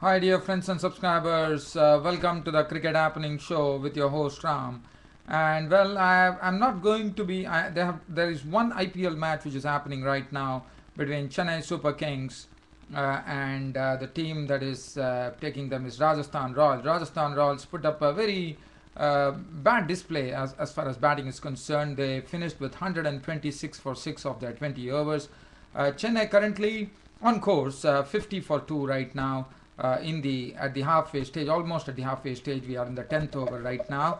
Hi dear friends and subscribers, welcome to the Cricket Happening Show with your host Ram. And well, I'm not going to be. There is one IPL match which is happening right now between Chennai Super Kings and the team that is taking them is Rajasthan Royals. Rajasthan Royals put up a very bad display as far as batting is concerned. They finished with 126 for 6 of their 20 overs. Chennai currently on course, 50 for 2 right now. At the halfway stage, almost at the halfway stage, we are in the 10th over right now,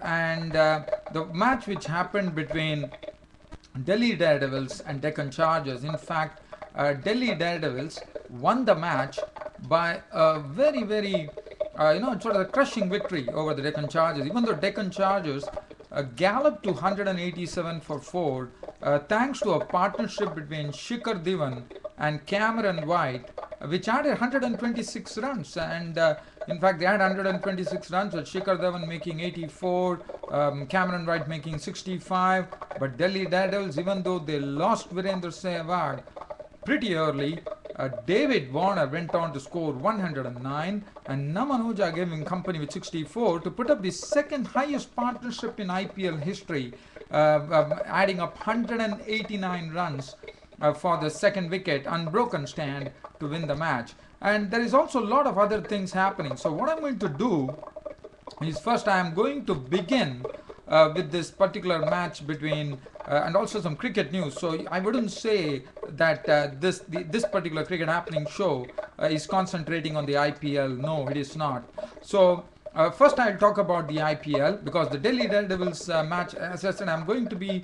and the match which happened between Delhi Daredevils and Deccan Chargers. In fact, Delhi Daredevils won the match by a very sort of a crushing victory over the Deccan Chargers. Even though Deccan Chargers galloped to 187 for 4, thanks to a partnership between Shikar and Cameron White, which added 126 runs. And in fact, they had 126 runs, with Shikar Dhawan making 84, Cameron White making 65. But Delhi Daredevils, even though they lost Virendra Sehwag pretty early, David Warner went on to score 109, and Ojha gave him company with 64 to put up the second highest partnership in IPL history, adding up 189 runs for the second wicket, unbroken stand to win the match. And there is also a lot of other things happening. So what I'm going to do is, first I am going to begin with this particular match between and also some cricket news. So I wouldn't say that this particular Cricket Happening show is concentrating on the IPL. No, it is not. So first I'll talk about the IPL, because the Delhi Daredevils match, as I said, I'm going to be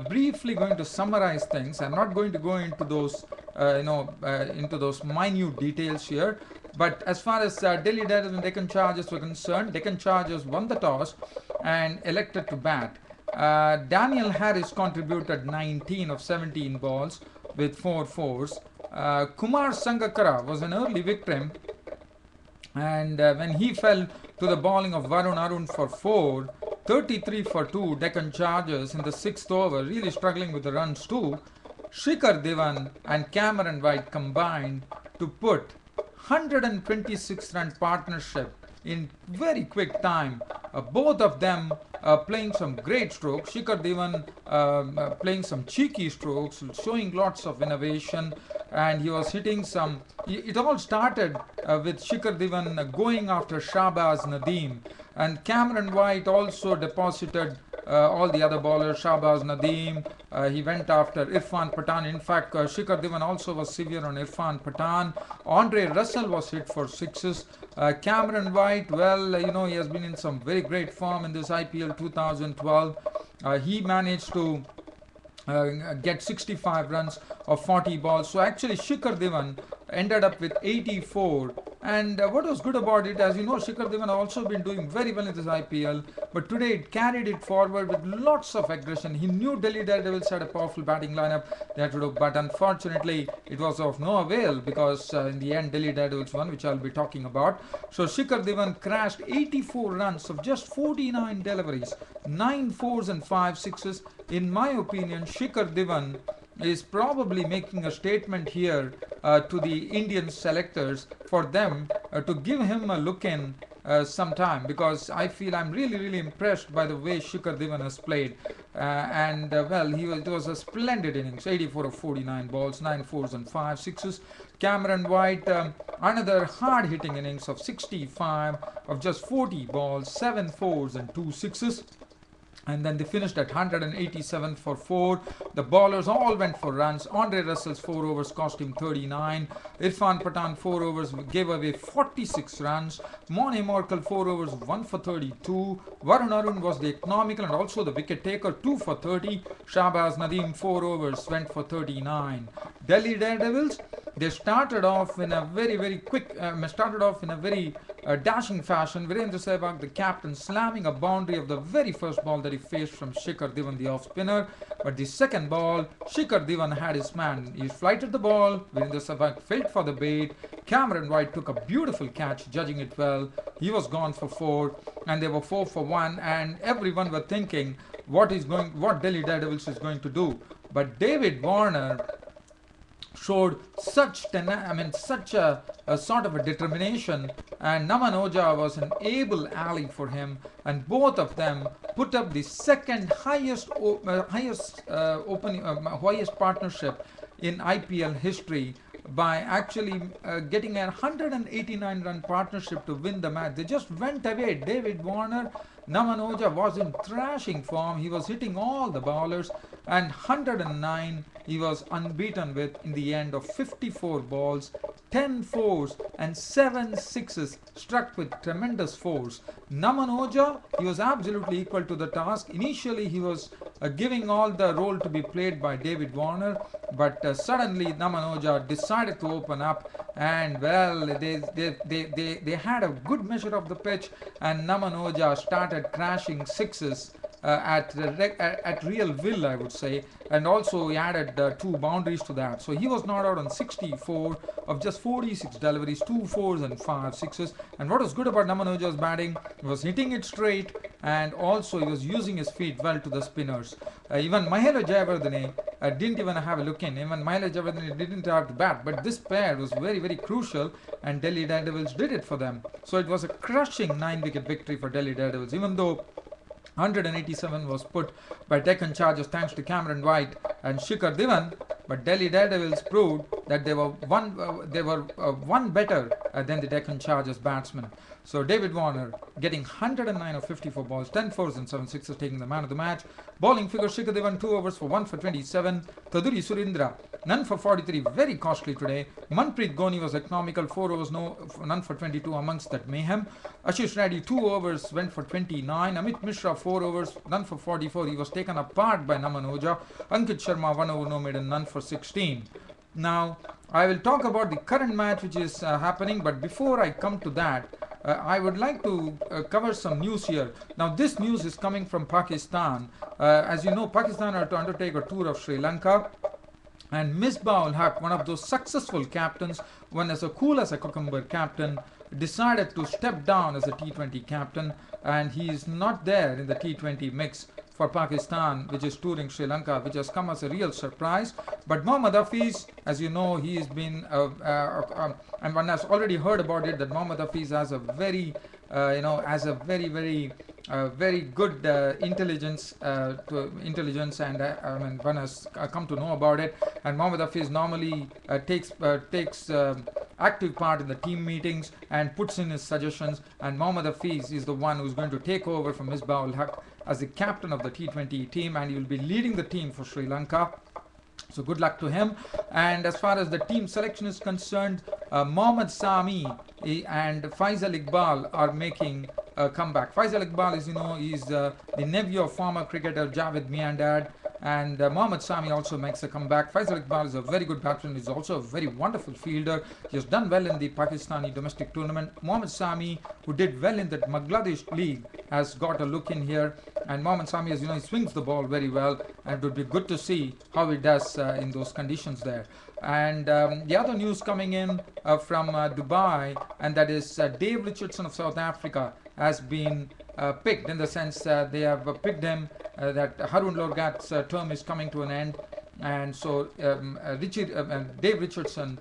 briefly going to summarize things. I'm not going to go into those into those minute details here. But as far as Delhi Daredevils and Deccan Chargers were concerned, Deccan Chargers won the toss and elected to bat. Daniel Harris contributed 19 of 17 balls with 4 fours. Kumar Sangakkara was an early victim, and when he fell to the bowling of Varun Arun for 4, 33 for 2 Deccan Chargers in the 6th over, really struggling with the runs too. Shikar Dhawan and Cameron White combined to put 126 run partnership in very quick time. Both of them playing some great strokes. Shikar Dhawan playing some cheeky strokes, showing lots of innovation, and he was hitting some. It all started with Shikar Dhawan going after Shahbaz Nadeem, and Cameron White also deposited all the other bowlers. Shahbaz Nadeem, he went after Irfan Pathan. In fact, Shikar Dhawan also was severe on Irfan Pathan. Andre Russell was hit for sixes. Cameron White, well, he has been in some very great form in this IPL 2012. He managed to get 65 runs of 40 balls. So actually Shikar Dhawan ended up with 84. And what was good about it, as you know, Shikar Dhawan also been doing very well in this IPL, but today it carried it forward with lots of aggression. He knew Delhi Daredevils had a powerful batting lineup they had to do, but unfortunately it was of no avail, because in the end Delhi Daredevils won, which I'll be talking about. So Shikar Dhawan crashed 84 runs of just 49 deliveries, 9 fours and 5 sixes. In my opinion, Shikar Dhawan is probably making a statement here to the Indian selectors for them to give him a look in sometime, because I feel I'm really impressed by the way Shikar Dhawan has played. Well, it was a splendid innings, 84 of 49 balls, 9 fours and 5 sixes. Cameron White, another hard-hitting innings of 65 of just 40 balls, 7 fours and 2 sixes. And then they finished at 187 for 4. The bowlers all went for runs. Andre Russell's 4 overs cost him 39. Irfan Pathan 4 overs gave away 46 runs. Mone Morkel 4 overs 1 for 32. Varun Arun was the economical and also the wicket taker, 2 for 30. Shahbaz Nadeem 4 overs went for 39. Delhi Daredevils, they started off in a very quick, dashing fashion. Virendra Sehwag, the captain, slamming a boundary of the very first ball that he faced from Shikar Dhawan, the off spinner. But the second ball, Shikar Dhawan had his man. He flighted the ball. Virendra Sehwag felt for the bait. Cameron White took a beautiful catch, judging it well. He was gone for 4, and they were 4 for 1. And everyone were thinking what Delhi Daredevils is going to do. But David Warner showed such a sort of a determination, and Naman Ojha was an able ally for him, and both of them put up the second highest partnership in IPL history by actually getting a 189 run partnership to win the match. They just went away. David Warner, Naman Ojha was in thrashing form. He was hitting all the bowlers, and 109 he was unbeaten with in the end of 54 balls, 10 fours and 7 sixes struck with tremendous force. Naman Ojha, he was absolutely equal to the task. Initially he was giving all the role to be played by David Warner, but suddenly Naman Ojha decided to open up, and well, they had a good measure of the pitch, and Naman Ojha started crashing sixes at real will, I would say, and also he added 2 boundaries to that. So he was not out on 64 of just 46 deliveries, 2 fours and 5 sixes. And what was good about Naman Ojha's batting, he was hitting it straight, and also he was using his feet well to the spinners. Even Mahela Jayawardene didn't even have a look in. Even Mahela Jayawardene didn't have to bat, but this pair was very, very crucial, and Delhi Daredevils did it for them. So it was a crushing 9-wicket victory for Delhi Daredevils, even though 187 was put by Deccan Chargers thanks to Cameron White and Shikar Dhawan, but Delhi Daredevils proved that they were one better than the Deccan Chargers batsmen. So David Warner getting 109 of 54 balls, 10 fours and 7 sixes, taking the man of the match. Bowling figure, Shikar Dhawan 2 overs for 1 for 27. Taduri Surindra none for 43, very costly today. Manpreet Goni was economical, 4 overs, none for 22 amongst that mayhem. Ashish Reddy 2 overs, went for 29. Amit Mishra 4 overs, none for 44. He was taken apart by Naman Ojha. Ankit Sharma 1 over, no maiden, none for 16. Now, I will talk about the current match which is happening, but before I come to that, I would like to cover some news here. Now, this news is coming from Pakistan. As you know, Pakistan are to undertake a tour of Sri Lanka, and Misbah-ul Haq, one of those successful captains, one as cool as a cucumber captain, decided to step down as a T20 captain, and he is not there in the T20 mix for Pakistan, which is touring Sri Lanka, which has come as a real surprise. But Mohammad Hafiz, as you know, he has been, and one has already heard about it, that Mohammad Hafiz has a very, very good intelligence, and one has come to know about it. And Mohammad Hafiz normally takes active part in the team meetings and puts in his suggestions. And Mohammad Hafiz is the one who is going to take over from Misbah-ul Haq as the captain of the T20 team, and he will be leading the team for Sri Lanka. So good luck to him. And as far as the team selection is concerned, Mohammad Sami and Faisal Iqbal are making a comeback. Faisal Iqbal is, he's the nephew of former cricketer Javed Miandad, and Mohammad Sami also makes a comeback. Faisal Iqbal is a very good batsman. He's also a very wonderful fielder. He has done well in the Pakistani domestic tournament. Mohammad Sami, who did well in the Bangladesh league, has got a look in here. And Mohammad Sami, as you know, he swings the ball very well, and it would be good to see how he does in those conditions there. And the other news coming in from Dubai, and that is Dave Richardson of South Africa has been picked, in the sense they have picked him, that Harun Lorgat's term is coming to an end, and so Dave Richardson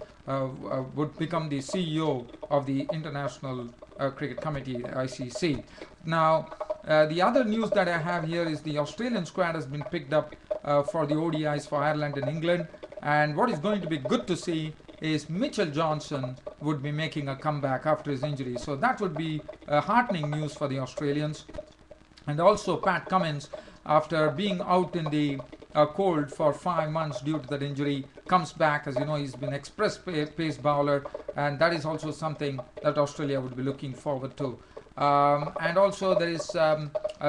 would become the CEO of the International Cricket Committee, ICC. Now, the other news that I have here is the Australian squad has been picked up for the ODIs for Ireland and England, and what is going to be good to see is Mitchell Johnson would be making a comeback after his injury. So that would be heartening news for the Australians. And also Pat Cummins, after being out in the cold for 5 months due to that injury, comes back. As you know, he's been express pace bowler, and that is also something that Australia would be looking forward to. And also there is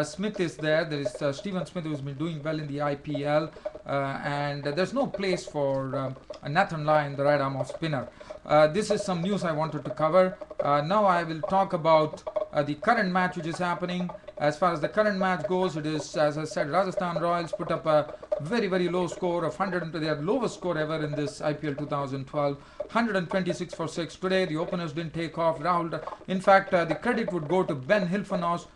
Smith is there. There is Stephen Smith, who's been doing well in the IPL, and there's no place for Nathan Lyon, the right arm off spinner. This is some news I wanted to cover. Now I will talk about the current match which is happening. As far as the current match goes, it is, as I said, Rajasthan Royals put up a very, very low score of 100, their lowest score ever in this IPL 2012, 126 for 6. Today, the openers didn't take off. Rahul, in fact, the credit would go to Ben Hilfenhaus,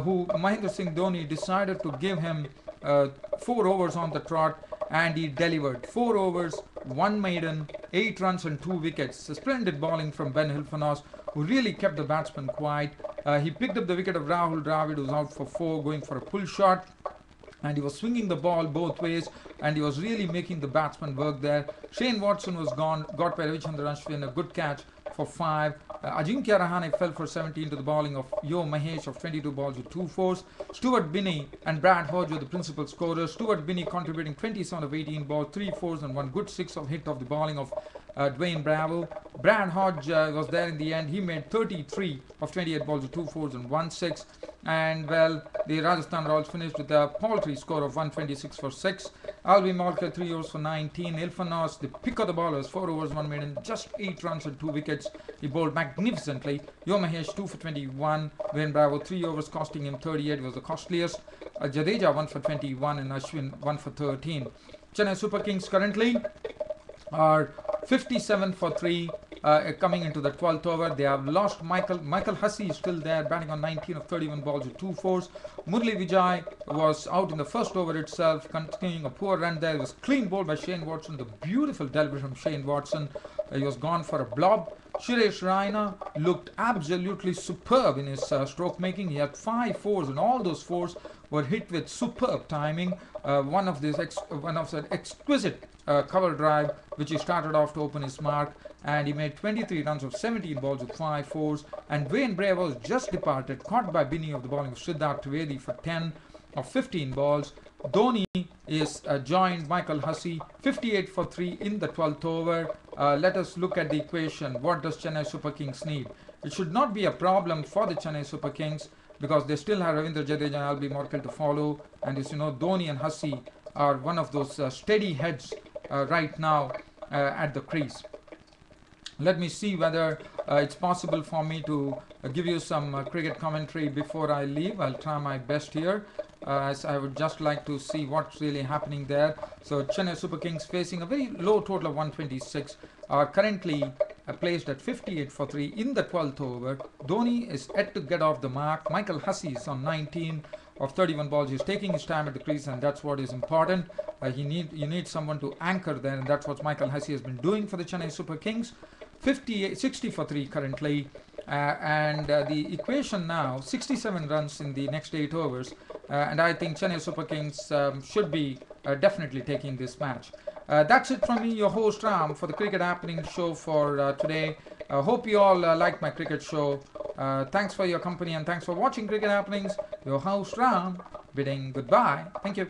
who Mahendra Singh Dhoni decided to give him 4 overs on the trot, and he delivered 4 overs, 1 maiden, 8 runs and 2 wickets. A splendid bowling from Ben Hilfernos, who really kept the batsman quiet. He picked up the wicket of Rahul Dravid, who was out for 4, going for a pull shot, and he was swinging the ball both ways, and he was really making the batsman work there. Shane Watson was gone, got by Ravichandran Ashwin, a good catch for 5. Ajinkya Rahane fell for 17 to the bowling of Yo Mahesh of 22 balls with 2 fours. Stuart Binney and Brad Hodge were the principal scorers. Stuart Binney contributing 27 of 18 balls, 3 fours and 1 good 6 of hit of the bowling of Dwayne Bravo. Brad Hodge was there in the end. He made 33 of 28 balls with 2 fours and 1 6. And well, the Rajasthan Royals finished with a paltry score of 126 for 6. Albi Malka 3 overs for 19. Ilfanos, the pick of the bowlers, 4 overs 1 maiden, just 8 runs and 2 wickets. He bowled magnificently. Yo Mahesh 2 for 21. Dwayne Bravo 3 overs costing him 38, was the costliest. Jadeja 1 for 21 and Ashwin 1 for 13. Chennai Super Kings currently are 57 for 3. Coming into the 12th over, they have lost Michael Hussey is still there, batting on 19 of 31 balls with 2 fours. Murli Vijay was out in the first over itself, continuing a poor run there. It was clean bowled by Shane Watson, the beautiful delivery from Shane Watson. He was gone for a blob. Suresh Raina looked absolutely superb in his stroke making. He had 5 fours, and all those fours were hit with superb timing. One of the exquisite cover drive, which he started off to open his mark, and he made 23 runs of 17 balls with 5 fours. And Dwayne Bravo was just departed, caught by Binney of the bowling of Siddharth Trivedi for 10 of 15 balls. Dhoni is joined Michael Hussey, 58 for 3 in the 12th over. Let us look at the equation. What does Chennai Super Kings need? It should not be a problem for the Chennai Super Kings, because they still have Ravindra Jadeja and Albi Morkel to follow. And as you know, Dhoni and Hussey are one of those steady heads right now at the crease. Let me see whether it's possible for me to give you some cricket commentary before I leave. I'll try my best here, as I would just like to see what's really happening there. So Chennai Super Kings facing a very low total of 126 are currently placed at 58 for 3 in the 12th over. Dhoni is yet to get off the mark. Michael Hussey is on 19 of 31 balls. He's taking his time at the crease, and that's what is important. You need someone to anchor there, and that's what Michael Hussey has been doing for the Chennai Super Kings. 60 for 3 currently, and the equation now 67 runs in the next 8 overs, and I think Chennai Super Kings should be definitely taking this match. That's it from me, your host Ram, for the Cricket Happening show for today. Hope you all liked my cricket show. Thanks for your company, and thanks for watching Cricket Happenings. Your host Ram bidding goodbye. Thank you.